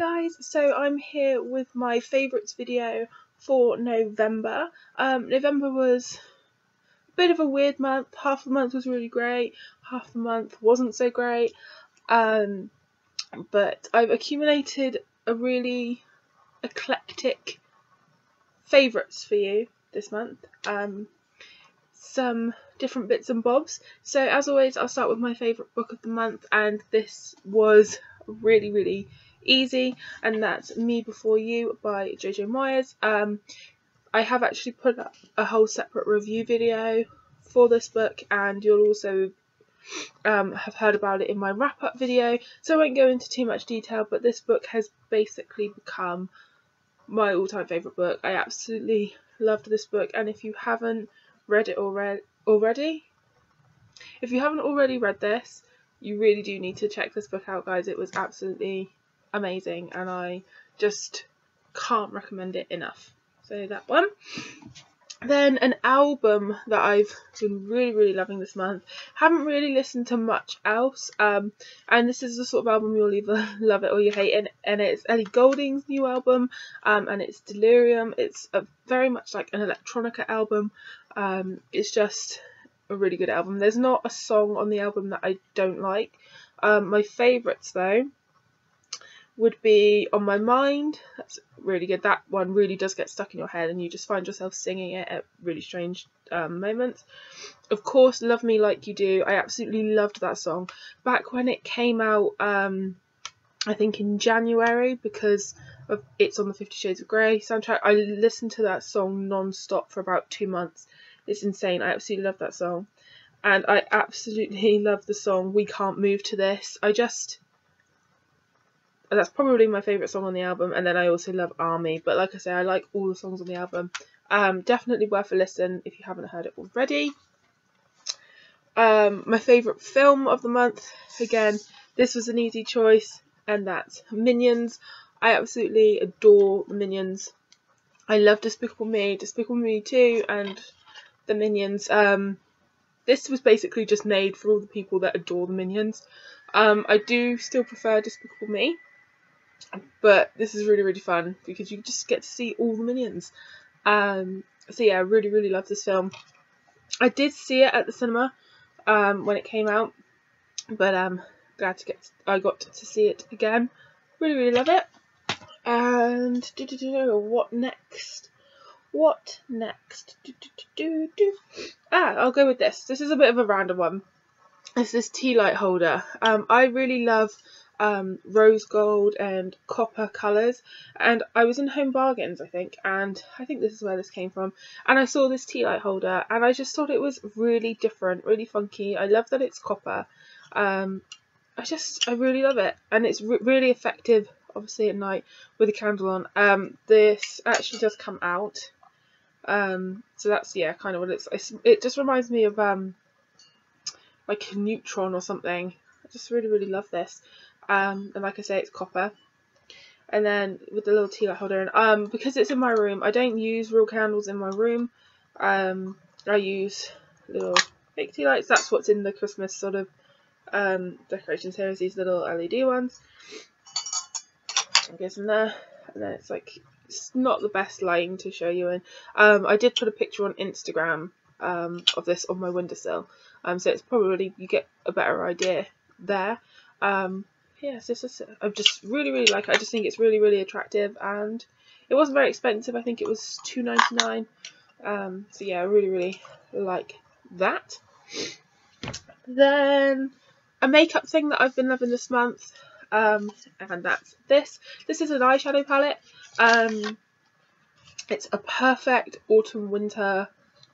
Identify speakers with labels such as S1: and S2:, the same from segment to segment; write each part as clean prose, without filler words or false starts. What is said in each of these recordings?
S1: Guys, so I'm here with my favourites video for November. November was a bit of a weird month. Half the month was really great, half the month wasn't so great, but I've accumulated a really eclectic favourites for you this month. Some different bits and bobs. So as always, I'll start with my favourite book of the month, and this was really easy, and that's Me Before You by Jojo Moyes. I have actually put up a whole separate review video for this book, and you'll also have heard about it in my wrap-up video, so I won't go into too much detail, but this book has basically become my all-time favourite book. I absolutely loved this book, and if you haven't read it already, if you haven't already read this, you really do need to check this book out, guys. It was absolutely amazing, and I just can't recommend it enough. So that one. Then an album that I've been really loving this month. Haven't really listened to much else, and this is the sort of album you'll either love it or you hate it, and it's Ellie Goulding's new album, and it's Delirium. It's very much like an electronica album. It's just a really good album. There's not a song on the album that I don't like. My favourites though would be On My Mind. That's really good. That one really does get stuck in your head, and you just find yourself singing it at really strange moments. Of course, Love Me Like You Do. I absolutely loved that song back when it came out, I think in January, because it's on the 50 Shades of Grey soundtrack. I listened to that song non-stop for about 2 months. It's insane. I absolutely love that song, and I absolutely love the song We Can't Move to This. That's probably my favourite song on the album, and then I also love Army, but like I say, I like all the songs on the album. Definitely worth a listen if you haven't heard it already. My favourite film of the month, again, this was an easy choice, and that's Minions. I absolutely adore the Minions. I love Despicable Me 2, and the Minions. This was basically just made for all the people that adore the Minions. I do still prefer Despicable Me, but this is really fun because you just get to see all the Minions. So yeah, I really love this film. I did see it at the cinema when it came out, but I got to see it again. Really love it. And what next? I'll go with this. This is a bit of a random one. It's this tea light holder. I really love rose gold and copper colours, and I was in Home Bargains, I think, and I think this is where this came from, and I saw this tea light holder, and I just thought it was really different, really funky. I love that it's copper. I really love it, and it's really effective, obviously at night with a candle on. This actually does come out, so that's, yeah, kind of what it just reminds me of like a neutron or something. I just really love this, and like I say, it's copper. And then with the little tea light holder, and because it's in my room, I don't use real candles in my room. I use little fake tea lights. That's what's in the Christmas sort of decorations here, is these little LED ones. It goes in there, and then it's not the best lighting to show you in. I did put a picture on Instagram of this on my windowsill, so it's probably, you get a better idea there. Yes, I just really like it. I just think it's really attractive, and it wasn't very expensive. I think it was $2.99. So yeah, I really like that. Then a makeup thing that I've been loving this month, and that's this. This is an eyeshadow palette. It's a perfect autumn-winter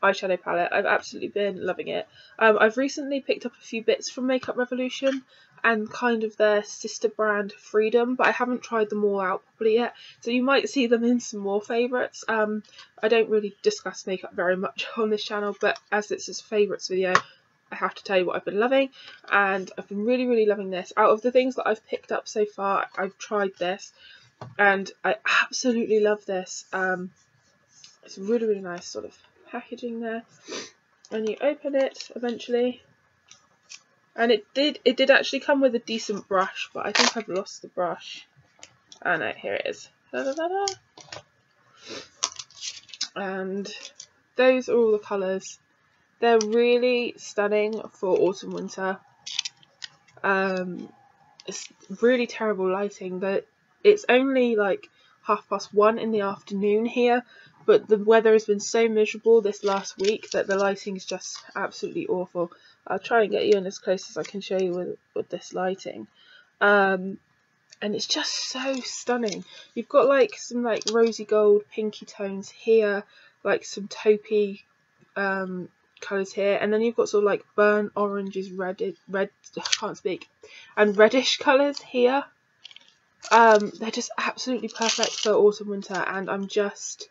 S1: eyeshadow palette. I've absolutely been loving it. I've recently picked up a few bits from Makeup Revolution and kind of their sister brand Freedom, but I haven't tried them all out properly yet, so you might see them in some more favourites. I don't really discuss makeup very much on this channel, but as it's a favourites video, I have to tell you what I've been loving, and I've been really loving this. Out of the things that I've picked up so far, I've tried this, and I absolutely love this. It's really nice sort of packaging there, and you open it eventually, and it did actually come with a decent brush, but I think I've lost the brush. Oh no, here it is. Da, da, da, da. And those are all the colours. They're really stunning for autumn winter. It's really terrible lighting, but it's only like 1:30 in the afternoon here, but the weather has been so miserable this last week that the lighting is just absolutely awful. I'll try and get you in as close as I can show you with this lighting. And it's just so stunning. You've got like some like rosy gold, pinky tones here, like some taupey colours here, and then you've got sort of like burnt oranges, red, I can't speak, and reddish colours here. They're just absolutely perfect for autumn winter, and I'm just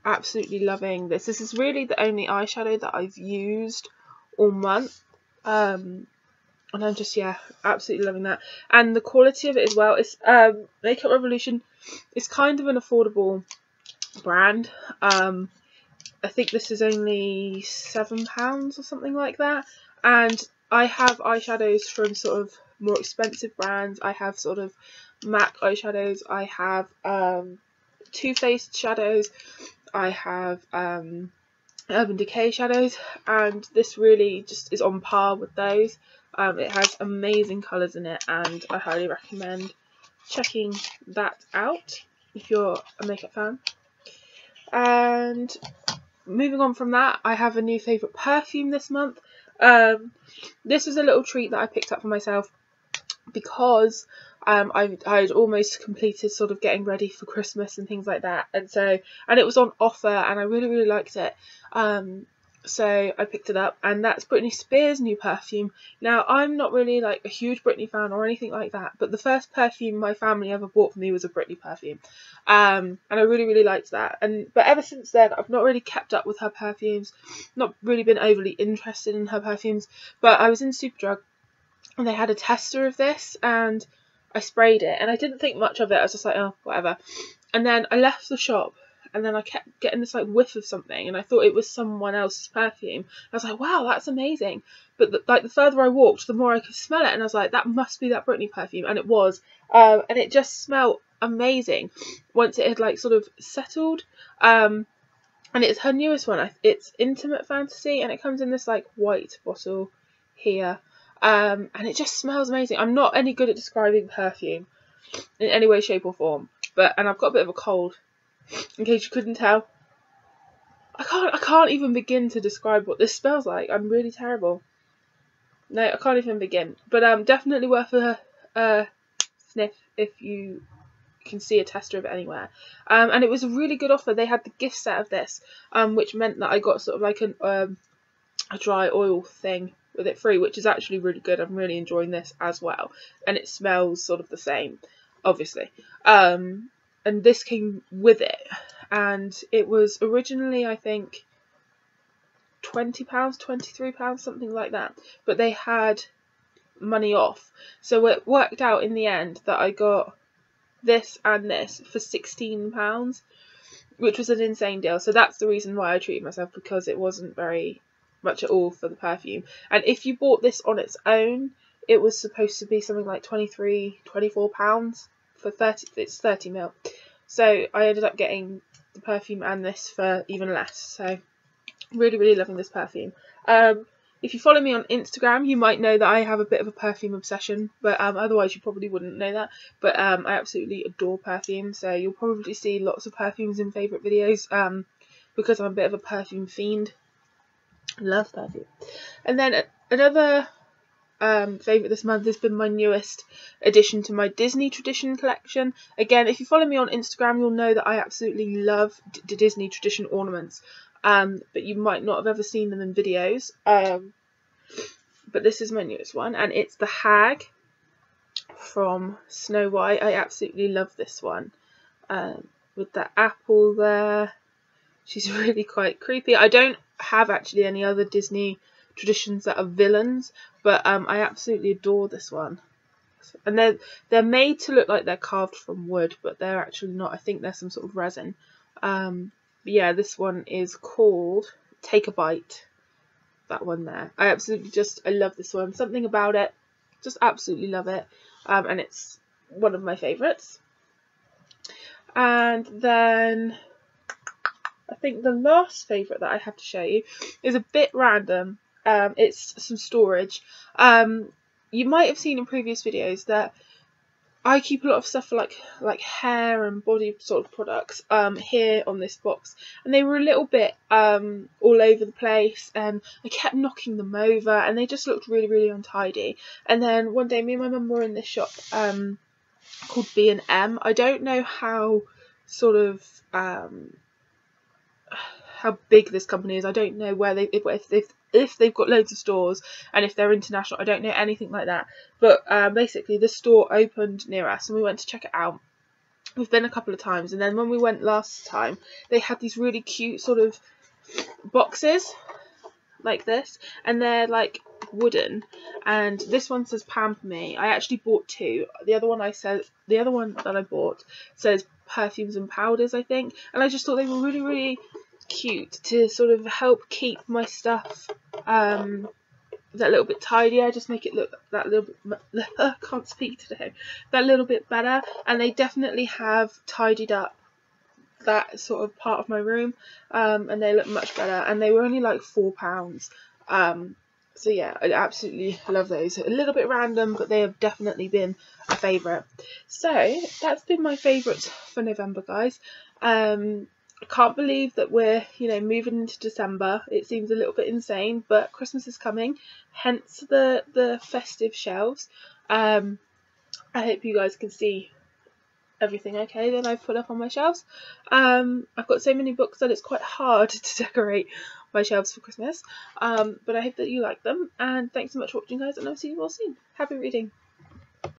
S1: absolutely loving this. This is really the only eyeshadow that I've used all month, and I'm just, yeah, absolutely loving that. And the quality of it as well. It's Makeup Revolution is kind of an affordable brand. I think this is only £7 or something like that, and I have eyeshadows from sort of more expensive brands. I have sort of MAC eyeshadows, I have Too Faced shadows, I have Urban Decay shadows, and this really just is on par with those. It has amazing colours in it, and I highly recommend checking that out if you're a makeup fan. And moving on from that, I have a new favourite perfume this month. This was a little treat that I picked up for myself because I'd almost completed sort of getting ready for Christmas and things like that, and it was on offer, and I really liked it. So I picked it up, and that's Britney Spears' new perfume. Now, I'm not really like a huge Britney fan or anything like that, but the first perfume my family ever bought for me was a Britney perfume, and I really liked that. But ever since then, I've not really kept up with her perfumes, not really been overly interested in her perfumes. But I was in Superdrug, and they had a tester of this, and I sprayed it, and I didn't think much of it. I was just like, oh, whatever. And then I left the shop, and then I kept getting this like whiff of something, and I thought it was someone else's perfume. I was like, wow, that's amazing. But the further I walked, the more I could smell it, and I was like, that must be that Britney perfume, and it was. And it just smelled amazing once it had like sort of settled. And it's her newest one. It's Intimate Fantasy, and it comes in this like white bottle here. And it just smells amazing. I'm not any good at describing perfume in any way, shape or form, and I've got a bit of a cold, in case you couldn't tell. I can't even begin to describe what this smells like. I'm really terrible. No, I can't even begin. But definitely worth a sniff if you can see a tester of it anywhere. And it was a really good offer. They had the gift set of this, which meant that I got sort of like a dry oil thing with it free, which is actually really good. I'm really enjoying this as well, and it smells sort of the same, obviously. And this came with it, and it was originally, I think, £20, £23, something like that, but they had money off, so it worked out in the end that I got this and this for £16, which was an insane deal. So that's the reason why I treated myself, because it wasn't very much at all for the perfume. And if you bought this on its own, it was supposed to be something like £23, £24 for 30ml. So I ended up getting the perfume and this for even less. So really loving this perfume. If you follow me on Instagram, you might know that I have a bit of a perfume obsession, but otherwise you probably wouldn't know that. But I absolutely adore perfume, so you'll probably see lots of perfumes in favourite videos, because I'm a bit of a perfume fiend. Love perfume. And then another favourite this month has been my newest addition to my Disney Tradition collection. Again, if you follow me on Instagram, you'll know that I absolutely love Disney Tradition ornaments, but you might not have ever seen them in videos. But this is my newest one, and it's the Hag from Snow White. I absolutely love this one, with the apple there. She's really quite creepy. I don't have actually any other Disney Traditions that are villains, but I absolutely adore this one. And they're made to look like they're carved from wood, but they're actually not. I think they're some sort of resin. But yeah, this one is called Take a Bite. That one there. I love this one. Something about it, just absolutely love it. And it's one of my favourites. And then I think the last favourite that I have to show you is a bit random. It's some storage. You might have seen in previous videos that I keep a lot of stuff for like hair and body sort of products here on this box, and they were a little bit all over the place, and I kept knocking them over and they just looked really, really untidy. And then one day me and my mum were in this shop called B&M. I don't know how sort of how big this company is. I don't know where if they've got loads of stores and if they're international. I don't know anything like that. But basically the store opened near us and we went to check it out. We've been a couple of times, and then when we went last time they had these really cute sort of boxes like this, and they're like wooden, and this one says Pamper Me. I actually bought two. The other one that I bought says Perfumes and Powders, I think, and I just thought they were really, really cute to sort of help keep my stuff that little bit tidier, just make it look that little bit I can't speak today, that little bit better. And they definitely have tidied up that sort of part of my room, and they look much better, and they were only like £4. So yeah, I absolutely love those. A little bit random, but they have definitely been a favourite. So that's been my favourites for November, guys. I can't believe that we're, moving into December. It seems a little bit insane, but Christmas is coming, hence the festive shelves. I hope you guys can see everything okay that I've put up on my shelves. I've got so many books that it's quite hard to decorate my shelves for Christmas, but I hope that you like them, and thanks so much for watching, guys, and I'll see you all soon. Happy reading.